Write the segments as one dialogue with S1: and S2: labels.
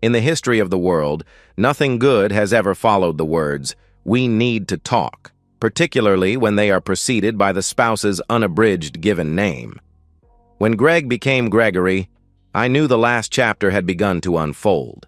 S1: In the history of the world, nothing good has ever followed the words, "We need to talk," particularly when they are preceded by the spouse's unabridged given name. When Greg became Gregory, I knew the last chapter had begun to unfold.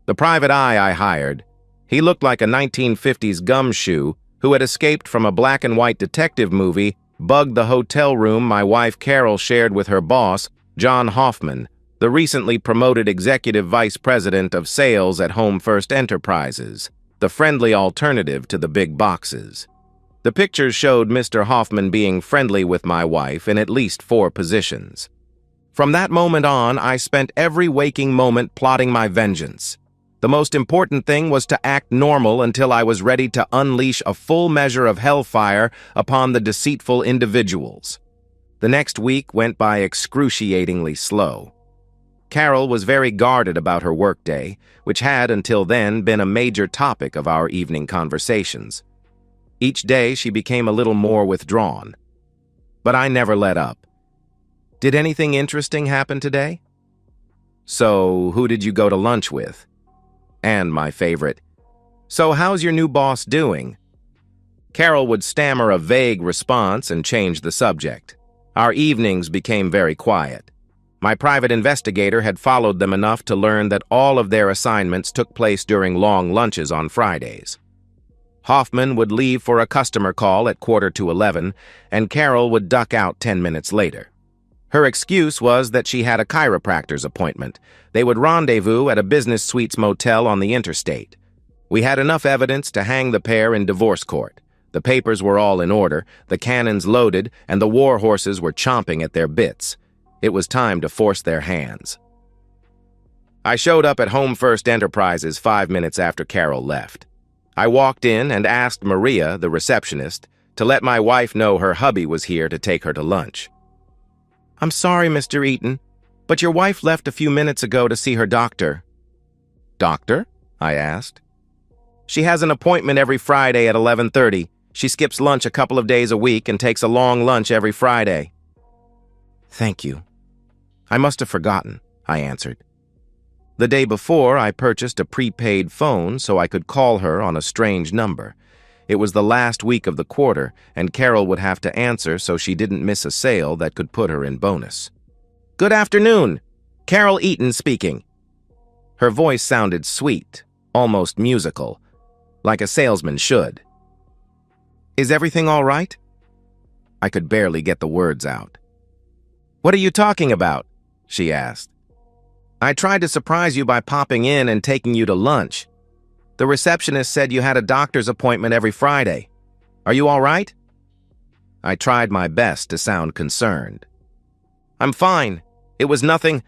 S1: The private eye I hired, he looked like a 1950s gumshoe who had escaped from a black and white detective movie, bugged the hotel room my wife Carol shared with her boss, John Hoffman, the recently promoted executive vice president of sales at Home First Enterprises, the friendly alternative to the big boxes. The pictures showed Mr. Hoffman being friendly with my wife in at least 4 positions. From that moment on, I spent every waking moment plotting my vengeance. The most important thing was to act normal until I was ready to unleash a full measure of hellfire upon the deceitful individuals. The next week went by excruciatingly slow. Carol was very guarded about her workday, which had until then been a major topic of our evening conversations. Each day she became a little more withdrawn. But I never let up. "Did anything interesting happen today?" "So, who did you go to lunch with?" And my favorite, "So how's your new boss doing?" Carol would stammer a vague response and change the subject. Our evenings became very quiet. My private investigator had followed them enough to learn that all of their assignments took place during long lunches on Fridays. Hoffman would leave for a customer call at 11:15, and Carol would duck out 10 minutes later. Her excuse was that she had a chiropractor's appointment. They would rendezvous at a business suites motel on the interstate. We had enough evidence to hang the pair in divorce court. The papers were all in order, the cannons loaded, and the war horses were chomping at their bits. It was time to force their hands. I showed up at Home First Enterprises 5 minutes after Carol left. I walked in and asked Maria, the receptionist, to let my wife know her hubby was here to take her to lunch. "I'm sorry, Mr. Eaton, but your wife left a few minutes ago to see her doctor." "Doctor?" I asked. "She has an appointment every Friday at 11:30. She skips lunch a couple of days a week and takes a long lunch every Friday." "Thank you. I must have forgotten," I answered. The day before, I purchased a prepaid phone so I could call her on a strange number. It was the last week of the quarter, and Carol would have to answer so she didn't miss a sale that could put her in bonus. "Good afternoon. Carol Eaton speaking." Her voice sounded sweet, almost musical, like a salesman should. "Is everything all right?" I could barely get the words out. "What are you talking about?" she asked. "I tried to surprise you by popping in and taking you to lunch. The receptionist said you had a doctor's appointment every Friday. Are you all right?" I tried my best to sound concerned. "I'm fine. It was nothing.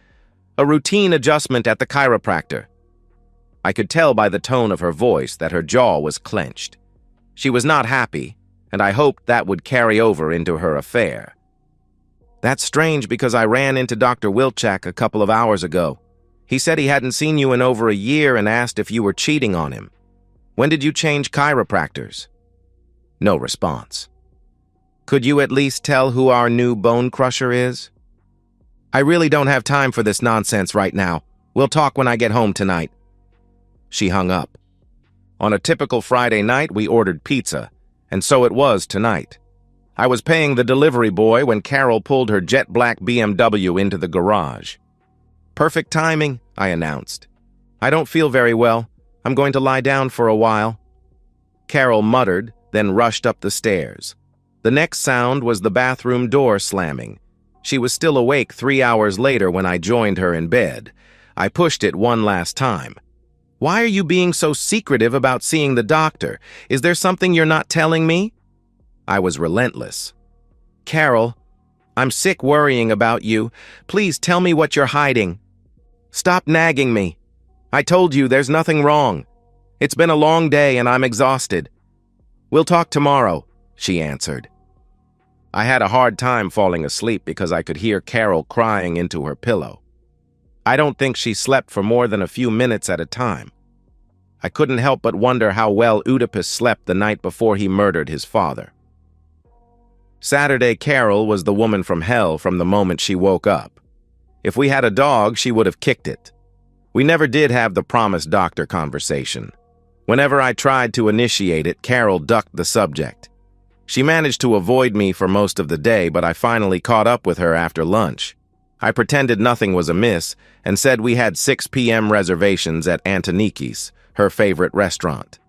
S1: A routine adjustment at the chiropractor." I could tell by the tone of her voice that her jaw was clenched. She was not happy, and I hoped that would carry over into her affair. "That's strange because I ran into Dr. Wilczak a couple of hours ago. He said he hadn't seen you in over a year and asked if you were cheating on him. When did you change chiropractors?" No response. "Could you at least tell who our new bone crusher is?" "I really don't have time for this nonsense right now. We'll talk when I get home tonight." She hung up. On a typical Friday night, we ordered pizza, and so it was tonight. I was paying the delivery boy when Carol pulled her jet black BMW into the garage. "Perfect timing," I announced. "I don't feel very well. I'm going to lie down for a while." Carol muttered, then rushed up the stairs. The next sound was the bathroom door slamming. She was still awake 3 hours later when I joined her in bed. I pushed it one last time. "Why are you being so secretive about seeing the doctor? Is there something you're not telling me?" I was relentless. "Carol, I'm sick worrying about you. Please tell me what you're hiding. Stop nagging me. I told you there's nothing wrong. It's been a long day and I'm exhausted." "We'll talk tomorrow," she answered. I had a hard time falling asleep because I could hear Carol crying into her pillow. I don't think she slept for more than a few minutes at a time. I couldn't help but wonder how well Oedipus slept the night before he murdered his father. Saturday Carol was the woman from hell from the moment she woke up. If we had a dog, she would have kicked it. We never did have the promised doctor conversation. Whenever I tried to initiate it, Carol ducked the subject. She managed to avoid me for most of the day, but I finally caught up with her after lunch. I pretended nothing was amiss and said we had 6 p.m. reservations at Antoniki's, her favorite restaurant.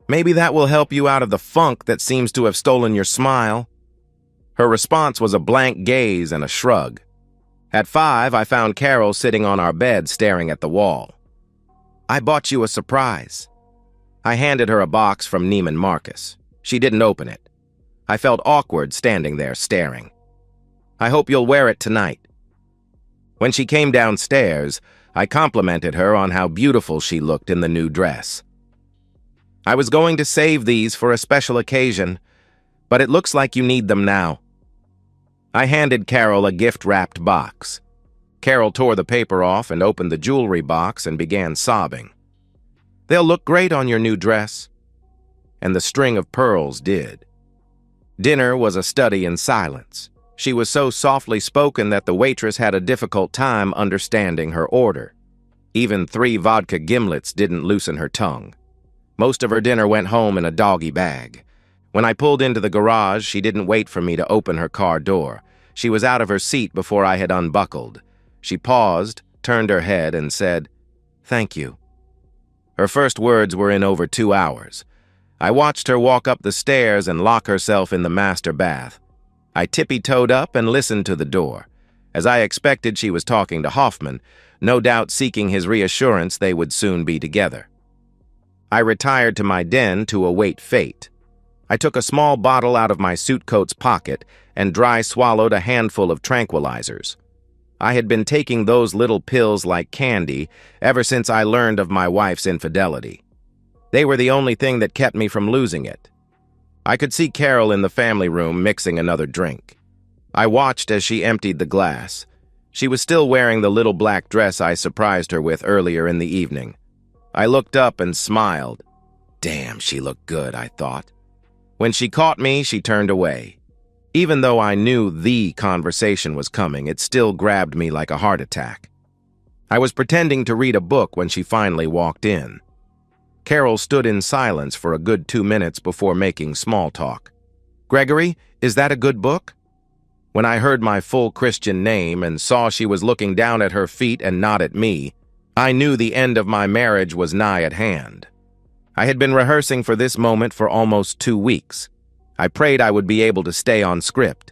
S1: Maybe that will help you out of the funk that seems to have stolen your smile. Her response was a blank gaze and a shrug. At 5, I found Carol sitting on our bed staring at the wall. I bought you a surprise. I handed her a box from Neiman Marcus. She didn't open it. I felt awkward standing there staring. I hope you'll wear it tonight. When she came downstairs, I complimented her on how beautiful she looked in the new dress. I was going to save these for a special occasion, but it looks like you need them now. I handed Carol a gift-wrapped box. Carol tore the paper off and opened the jewelry box and began sobbing. They'll look great on your new dress. And the string of pearls did. Dinner was a study in silence. She was so softly spoken that the waitress had a difficult time understanding her order. Even 3 vodka gimlets didn't loosen her tongue. Most of her dinner went home in a doggy bag. When I pulled into the garage, she didn't wait for me to open her car door. She was out of her seat before I had unbuckled. She paused, turned her head, and said, "Thank you." Her first words were in over 2 hours. I watched her walk up the stairs and lock herself in the master bath. I tippy-toed up and listened to the door. As I expected, she was talking to Hoffman, no doubt seeking his reassurance they would soon be together. I retired to my den to await fate. I took a small bottle out of my suit coat's pocket and dry swallowed a handful of tranquilizers. I had been taking those little pills like candy ever since I learned of my wife's infidelity. They were the only thing that kept me from losing it. I could see Carol in the family room mixing another drink. I watched as she emptied the glass. She was still wearing the little black dress I surprised her with earlier in the evening. I looked up and smiled. Damn, she looked good, I thought. When she caught me, she turned away. Even though I knew the conversation was coming, it still grabbed me like a heart attack. I was pretending to read a book when she finally walked in. Carol stood in silence for a good 2 minutes before making small talk. "Gregory, is that a good book?" When I heard my full Christian name and saw she was looking down at her feet and not at me, I knew the end of my marriage was nigh at hand. I had been rehearsing for this moment for almost 2 weeks. I prayed I would be able to stay on script.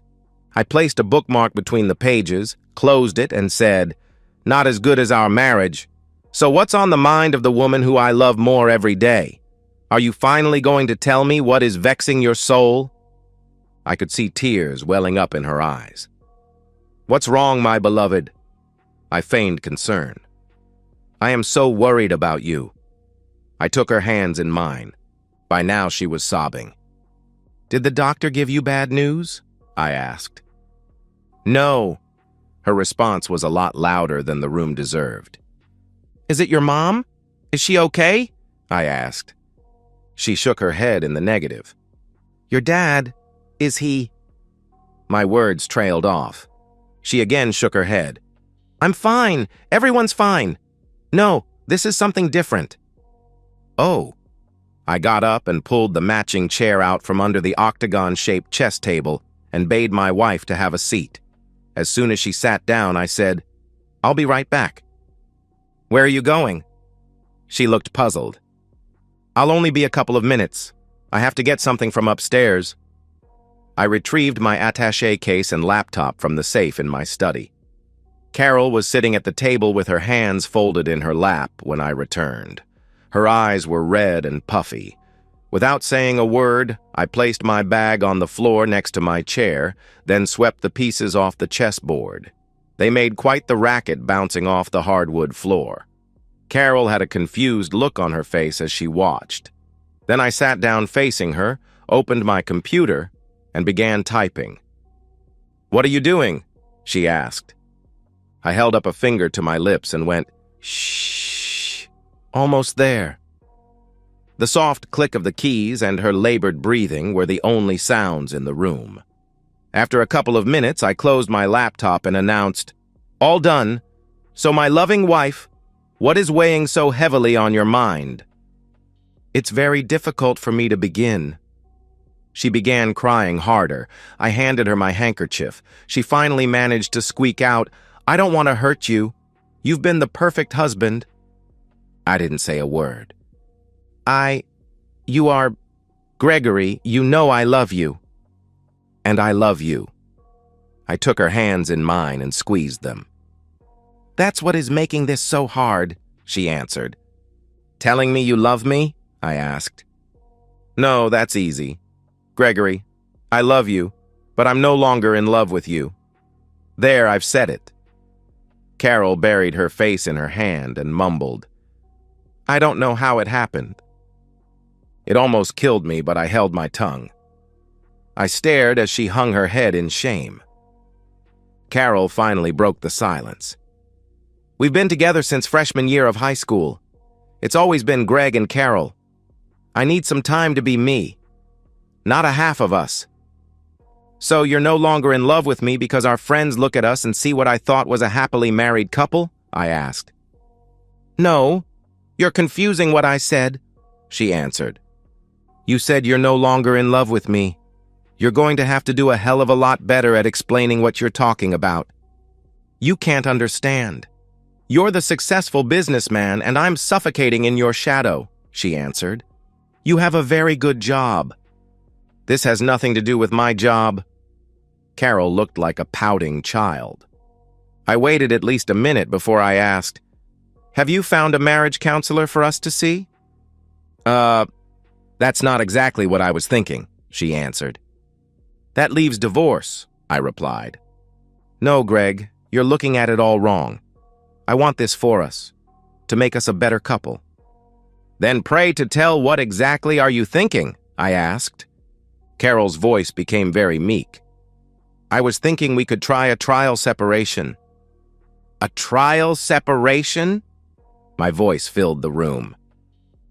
S1: I placed a bookmark between the pages, closed it, and said, "Not as good as our marriage. So what's on the mind of the woman who I love more every day? Are you finally going to tell me what is vexing your soul?" I could see tears welling up in her eyes. "What's wrong, my beloved?" I feigned concern. "I am so worried about you." I took her hands in mine. By now she was sobbing. "Did the doctor give you bad news?" I asked. "No." Her response was a lot louder than the room deserved. "Is it your mom? Is she okay?" I asked. She shook her head in the negative. "Your dad, is he?" My words trailed off. She again shook her head. "I'm fine. Everyone's fine. No, this is something different." "Oh." I got up and pulled the matching chair out from under the octagon-shaped chess table and bade my wife to have a seat. As soon as she sat down, I said, "I'll be right back." "Where are you going?" She looked puzzled. "I'll only be a couple of minutes. I have to get something from upstairs." I retrieved my attaché case and laptop from the safe in my study. Carol was sitting at the table with her hands folded in her lap when I returned. Her eyes were red and puffy. Without saying a word, I placed my bag on the floor next to my chair, then swept the pieces off the chessboard. They made quite the racket bouncing off the hardwood floor. Carol had a confused look on her face as she watched. Then I sat down facing her, opened my computer, and began typing. "What are you doing?" she asked. I held up a finger to my lips and went, "Shh, almost there." The soft click of the keys and her labored breathing were the only sounds in the room. After a couple of minutes, I closed my laptop and announced, "All done. So my loving wife, What is weighing so heavily on your mind? It's very difficult for me to begin. She began crying harder. I handed her my handkerchief. She finally managed to squeak out, "I don't want to hurt you. You've been the perfect husband." I didn't say a word. You are, Gregory, you know I love you. And I love you. I took her hands in mine and squeezed them. That's what is making this so hard, she answered. Telling me you love me? I asked. No, that's easy. Gregory, I love you, but I'm no longer in love with you. There, I've said it. Carol buried her face in her hand and mumbled, I don't know how it happened. It almost killed me, but I held my tongue. I stared as she hung her head in shame. Carol finally broke the silence. We've been together since freshman year of high school. It's always been Greg and Carol. I need some time to be me. Not a half of us. So you're no longer in love with me because our friends look at us and see what I thought was a happily married couple? I asked. No, you're confusing what I said, she answered. You said you're no longer in love with me. You're going to have to do a hell of a lot better at explaining what you're talking about. You can't understand. You're the successful businessman and I'm suffocating in your shadow, she answered. You have a very good job. This has nothing to do with my job. Carol looked like a pouting child. I waited at least a minute before I asked, Have you found a marriage counselor for us to see? That's not exactly what I was thinking, she answered. That leaves divorce, I replied. No, Greg, you're looking at it all wrong. I want this for us, to make us a better couple. Then pray to tell what exactly are you thinking, I asked. Carol's voice became very meek. I was thinking we could try a trial separation. A trial separation? My voice filled the room.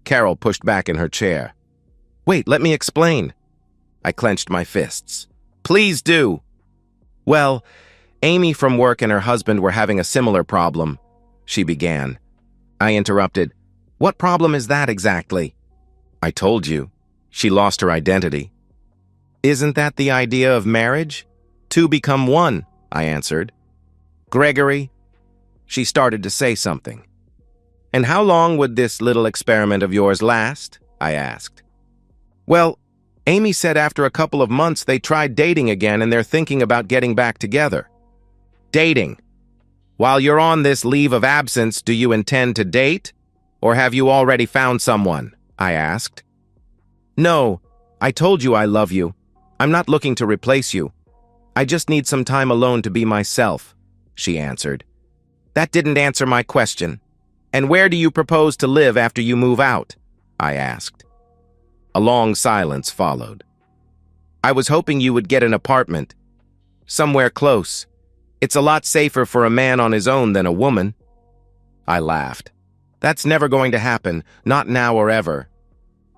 S1: Carol pushed back in her chair. Wait, let me explain. I clenched my fists. Please do. Well, Amy from work and her husband were having a similar problem, she began. I interrupted. What problem is that exactly? I told you. She lost her identity. Isn't that the idea of marriage? Two become one, I answered. Gregory, she started to say something. And how long would this little experiment of yours last? I asked. Well, Amy said after a couple of months they tried dating again and they're thinking about getting back together. Dating. While you're on this leave of absence, do you intend to date? Or have you already found someone? I asked. No, I told you I love you. I'm not looking to replace you. I just need some time alone to be myself, she answered. That didn't answer my question. And where do you propose to live after you move out? I asked. A long silence followed. I was hoping you would get an apartment. Somewhere close. It's a lot safer for a man on his own than a woman. I laughed. That's never going to happen, not now or ever.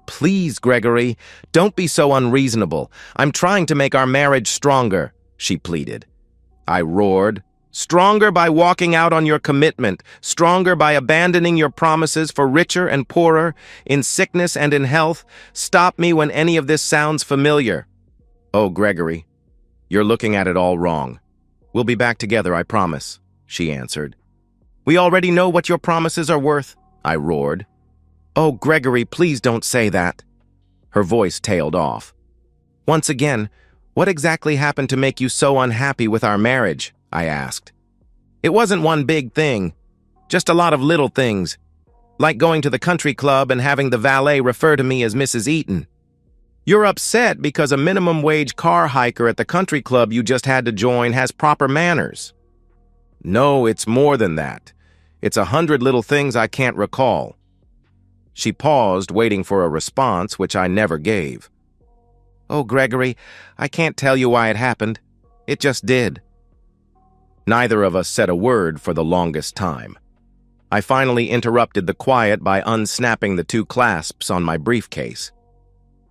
S1: Please, Gregory, don't be so unreasonable. I'm trying to make our marriage stronger, she pleaded. I roared. Stronger by walking out on your commitment, stronger by abandoning your promises for richer and poorer, in sickness and in health. Stop me when any of this sounds familiar. Oh, Gregory, you're looking at it all wrong. We'll be back together, I promise, she answered. We already know what your promises are worth, I roared. Oh, Gregory, please don't say that. Her voice tailed off. Once again, what exactly happened to make you so unhappy with our marriage? I asked. It wasn't one big thing, just a lot of little things, like going to the country club and having the valet refer to me as Mrs. Eaton. You're upset because a minimum wage car hiker at the country club you just had to join has proper manners. No, it's more than that. It's 100 little things I can't recall. She paused, waiting for a response, which I never gave. Oh, Gregory, I can't tell you why it happened. It just did. Neither of us said a word for the longest time. I finally interrupted the quiet by unsnapping the 2 clasps on my briefcase.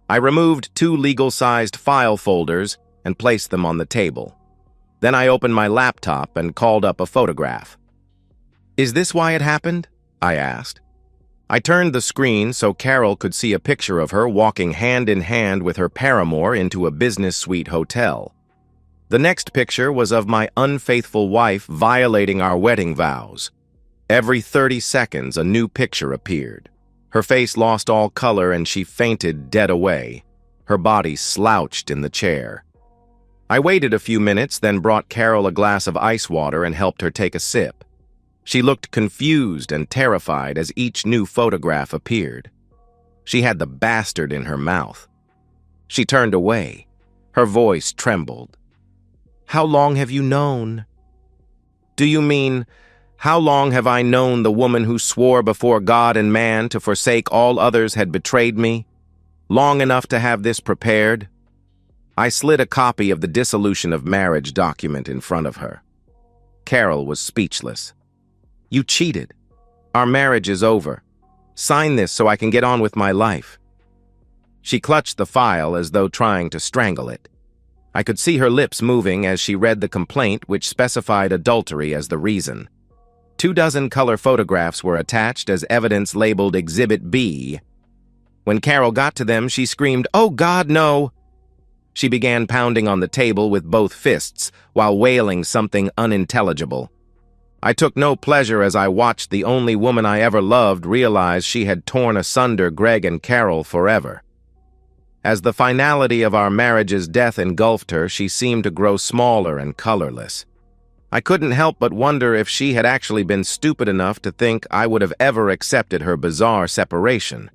S1: I removed 2 legal-sized file folders and placed them on the table. Then I opened my laptop and called up a photograph. Is this why it happened? I asked. I turned the screen so Carol could see a picture of her walking hand in hand with her paramour into a business suite hotel. The next picture was of my unfaithful wife violating our wedding vows. Every 30 seconds, a new picture appeared. Her face lost all color and she fainted dead away. Her body slouched in the chair. I waited a few minutes, then brought Carol a glass of ice water and helped her take a sip. She looked confused and terrified as each new photograph appeared. She had the bastard in her mouth. She turned away. Her voice trembled. "How long have you known?" "Do you mean, how long have I known the woman who swore before God and man to forsake all others had betrayed me? Long enough to have this prepared?" I slid a copy of the dissolution of marriage document in front of her. Carol was speechless. "You cheated. Our marriage is over. Sign this so I can get on with my life." She clutched the file as though trying to strangle it. I could see her lips moving as she read the complaint, which specified adultery as the reason. 24 color photographs were attached as evidence labeled Exhibit B. When Carol got to them, she screamed, "Oh God, no!" She began pounding on the table with both fists while wailing something unintelligible. I took no pleasure as I watched the only woman I ever loved realize she had torn asunder Greg and Carol forever. As the finality of our marriage's death engulfed her, she seemed to grow smaller and colorless. I couldn't help but wonder if she had actually been stupid enough to think I would have ever accepted her bizarre separation.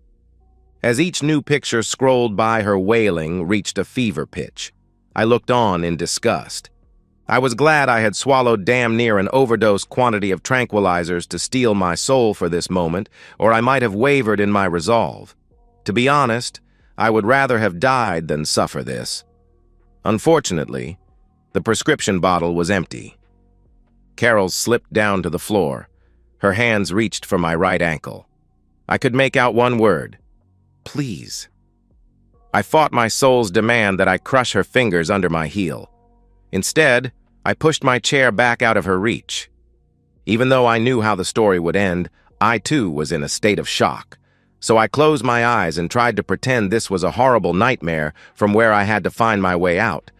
S1: As each new picture scrolled by, her wailing reached a fever pitch. I looked on in disgust. I was glad I had swallowed damn near an overdose quantity of tranquilizers to steel my soul for this moment, or I might have wavered in my resolve. To be honest, I would rather have died than suffer this. Unfortunately, the prescription bottle was empty. Carol slipped down to the floor. Her hands reached for my right ankle. I could make out one word: please. I fought my soul's demand that I crush her fingers under my heel. Instead, I pushed my chair back out of her reach. Even though I knew how the story would end, I too was in a state of shock. So I closed my eyes and tried to pretend this was a horrible nightmare from where I had to find my way out.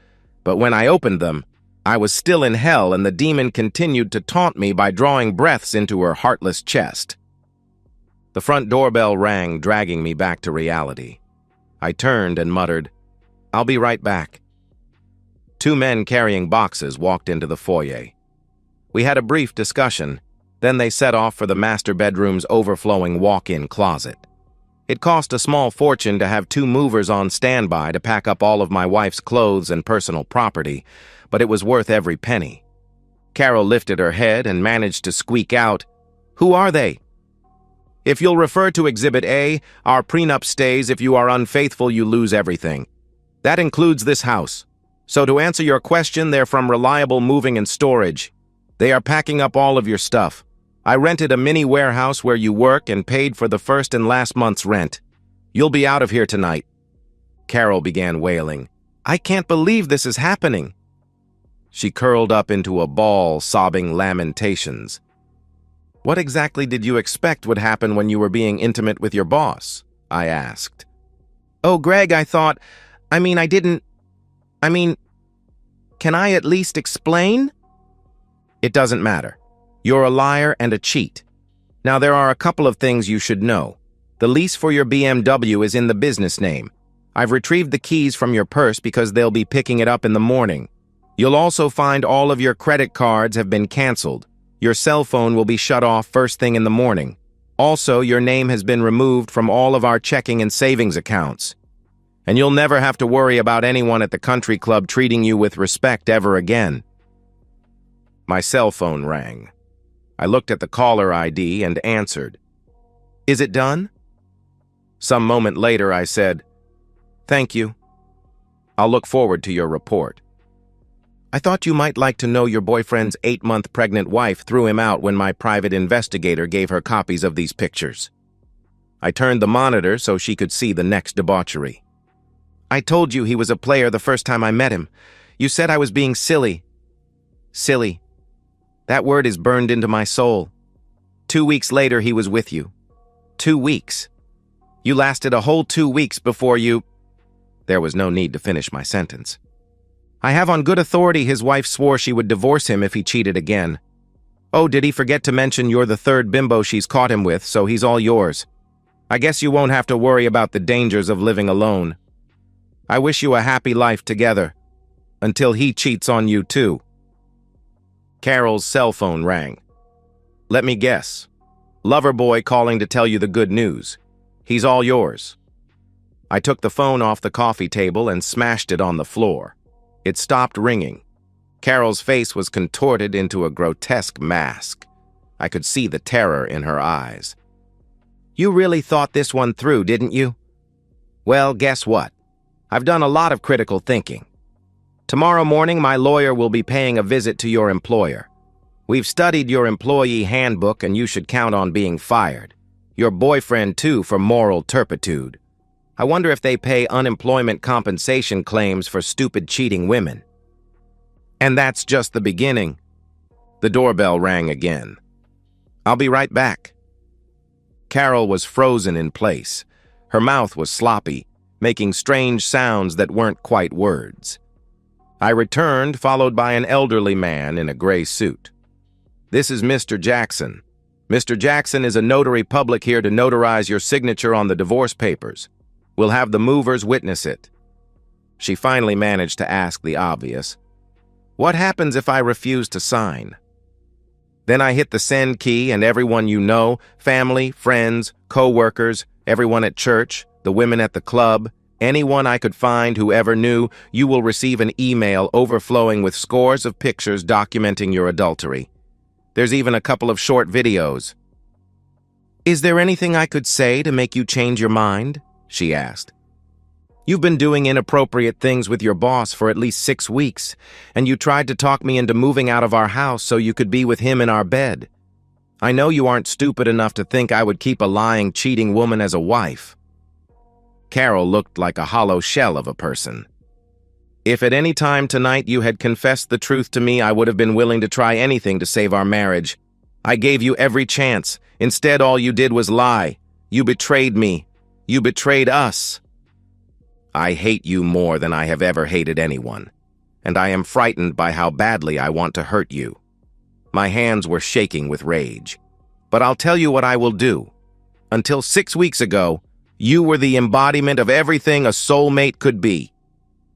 S1: But when I opened them, I was still in hell, and the demon continued to taunt me by drawing breaths into her heartless chest. The front doorbell rang, dragging me back to reality. I turned and muttered, "I'll be right back." 2 men carrying boxes walked into the foyer. We had a brief discussion, then they set off for the master bedroom's overflowing walk-in closet. It cost a small fortune to have 2 movers on standby to pack up all of my wife's clothes and personal property, but it was worth every penny. Carol lifted her head and managed to squeak out, "Who are they?" "If you'll refer to Exhibit A, our prenup stays. If you are unfaithful, you lose everything. That includes this house. So to answer your question, they're from Reliable Moving and Storage. They are packing up all of your stuff. I rented a mini warehouse where you work and paid for the first and last month's rent. You'll be out of here tonight." Carol began wailing. "I can't believe this is happening." She curled up into a ball, sobbing lamentations. "What exactly did you expect would happen when you were being intimate with your boss?" I asked. "Oh, Greg, can I at least explain?" "It doesn't matter. You're a liar and a cheat. Now, there are a couple of things you should know. The lease for your BMW is in the business name. I've retrieved the keys from your purse because they'll be picking it up in the morning. You'll also find all of your credit cards have been canceled. Your cell phone will be shut off first thing in the morning. Also, your name has been removed from all of our checking and savings accounts. And you'll never have to worry about anyone at the country club treating you with respect ever again." My cell phone rang. I looked at the caller ID and answered. "Is it done?" Some moment later, I said, "Thank you. I'll look forward to your report. I thought you might like to know your boyfriend's 8-month pregnant wife threw him out when my private investigator gave her copies of these pictures." I turned the monitor so she could see the next debauchery. "I told you he was a player the first time I met him. You said I was being silly. Silly. That word is burned into my soul. 2 weeks later, he was with you. 2 weeks. You lasted a whole 2 weeks before you... There was no need to finish my sentence. I have on good authority his wife swore she would divorce him if he cheated again. Oh, did he forget to mention you're the third bimbo she's caught him with, so he's all yours. I guess you won't have to worry about the dangers of living alone. I wish you a happy life together, until he cheats on you too. Carol's cell phone rang. Let me guess. Loverboy calling to tell you the good news. He's all yours. I took the phone off the coffee table and smashed it on the floor. It stopped ringing. Carol's face was contorted into a grotesque mask. I could see the terror in her eyes. You really thought this one through, didn't you? Well, guess what? I've done a lot of critical thinking. Tomorrow morning, my lawyer will be paying a visit to your employer. We've studied your employee handbook, and you should count on being fired. Your boyfriend, too, for moral turpitude. I wonder if they pay unemployment compensation claims for stupid cheating women. And that's just the beginning. The doorbell rang again. I'll be right back. Carol was frozen in place. Her mouth was sloppy, making strange sounds that weren't quite words. I returned, followed by an elderly man in a gray suit. This is Mr. Jackson. Mr. Jackson is a notary public here to notarize your signature on the divorce papers. We'll have the movers witness it. She finally managed to ask the obvious. What happens if I refuse to sign? Then I hit the send key and everyone you know, family, friends, co-workers, everyone at church, the women at the club, anyone I could find who ever knew, you will receive an email overflowing with scores of pictures documenting your adultery. There's even a couple of short videos. Is there anything I could say to make you change your mind? She asked. You've been doing inappropriate things with your boss for at least 6 weeks, and you tried to talk me into moving out of our house so you could be with him in our bed. I know you aren't stupid enough to think I would keep a lying, cheating woman as a wife. Carol looked like a hollow shell of a person. If at any time tonight you had confessed the truth to me, I would have been willing to try anything to save our marriage. I gave you every chance. Instead, all you did was lie. You betrayed me. You betrayed us. I hate you more than I have ever hated anyone, and I am frightened by how badly I want to hurt you. My hands were shaking with rage. But I'll tell you what I will do. Until 6 weeks ago, you were the embodiment of everything a soulmate could be.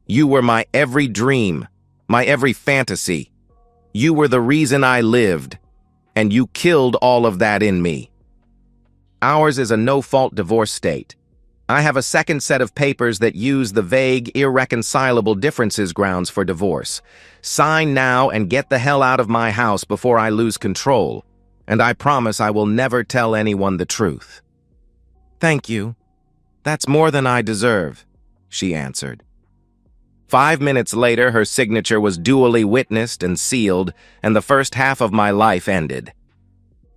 S1: You were my every dream, my every fantasy. You were the reason I lived, and you killed all of that in me. Ours is a no-fault divorce state. I have a second set of papers that use the vague, irreconcilable differences grounds for divorce. Sign now and get the hell out of my house before I lose control, and I promise I will never tell anyone the truth. Thank you. That's more than I deserve, she answered. 5 minutes later, her signature was duly witnessed and sealed, and the first half of my life ended.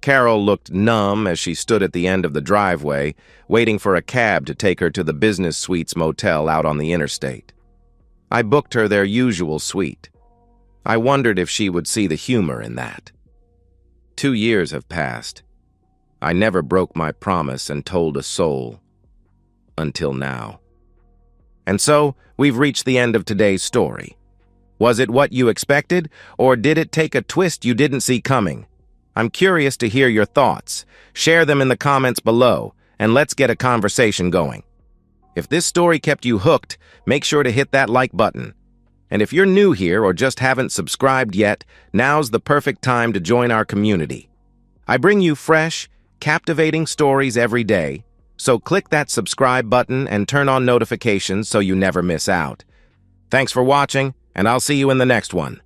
S1: Carol looked numb as she stood at the end of the driveway, waiting for a cab to take her to the Business Suites motel out on the interstate. I booked her their usual suite. I wondered if she would see the humor in that. 2 years have passed. I never broke my promise and told a soul. Until now. And so, we've reached the end of today's story. Was it what you expected, or did it take a twist you didn't see coming? I'm curious to hear your thoughts. Share them in the comments below, and let's get a conversation going. If this story kept you hooked, make sure to hit that like button. And if you're new here or just haven't subscribed yet, now's the perfect time to join our community. I bring you fresh, captivating stories every day, so click that subscribe button and turn on notifications so you never miss out. Thanks for watching, and I'll see you in the next one.